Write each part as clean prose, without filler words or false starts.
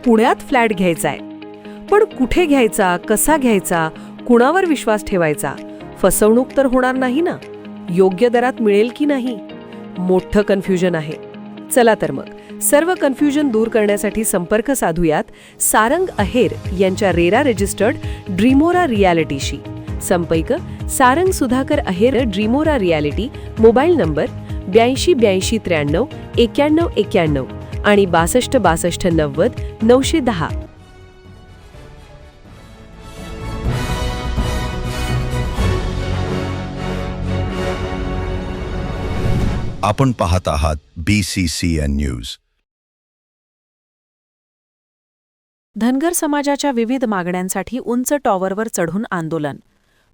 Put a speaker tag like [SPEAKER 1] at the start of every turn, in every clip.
[SPEAKER 1] पुण्यात फ्लॅट घ्यायचा आहे. पण कुठे घ्यायचा, कसा घ्यायचा, कुणावर विश्वास ठेवायचा? फसवणूक तर होणार नाही ना? योग्य दरात मिळेल की नाही? मोठं कन्फ्युजन आहे. चला तर मग सर्व कन्फ्युजन दूर करण्यासाठी संपर्क साधूयात सारंग अहेर यांच्या रेरा रजिस्टर्ड ड्रीमोरा रियालिटीशी. संपर्क सारंग सुधाकर अहेर, ड्रीमोरा रियालिटी. मोबाईल नंबर 82 83 91 91 आणि 62 62 90 910.
[SPEAKER 2] आपण पाहत आहात BCCN न्यूज.
[SPEAKER 3] धनगर समाजाच्या विविध मागण्यांसाठी उंच टॉवरवर चढून आंदोलन.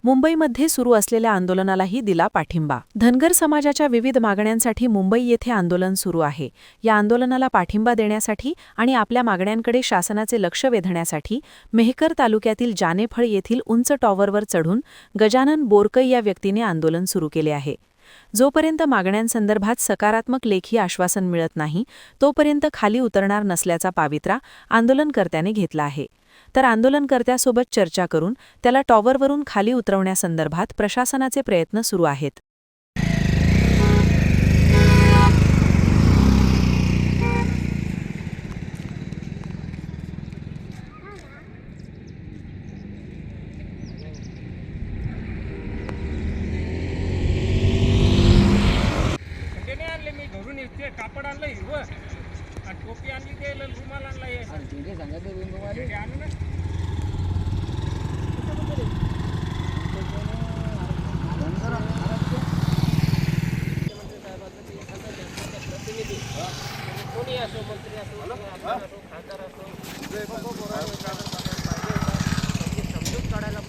[SPEAKER 3] मुंबईमध्ये सुरू असलेल्या आंदोलनालाही दिला पाठिंबा. धनगर समाजाच्या विविध मागण्यांसाठी मुंबई येथे आंदोलन सुरू आहे. या आंदोलनाला पाठिंबा देण्यासाठी आणि आपल्या मागण्यांकडे शासनाचे लक्ष वेधण्यासाठी मेहकर तालुक्यातील जानेफळ येथील उंच टॉवरवर चढून गजानन बोरकै या व्यक्तीने आंदोलन सुरू केले आहे. जोपर्यंत मागण्यांसंदर्भात सकारात्मक लेखी आश्वासन मिळत नाही तोपर्यंत खाली उतरणार नसल्याचा पावित्रा आंदोलनकर्त्याने घेतला आहे. तर आंदोलनकर्त्यासोबत चर्चा करून त्याला टॉवरवरून खाली उतरवण्यासंदर्भात प्रशासनाचे प्रयत्न सुरू आहेत.
[SPEAKER 4] कापड आणलं हिरवं आणि टोपी आणली ते रुमाल आणला कोणी असो, मंत्री असो, खासदार असो, समजूत काढायला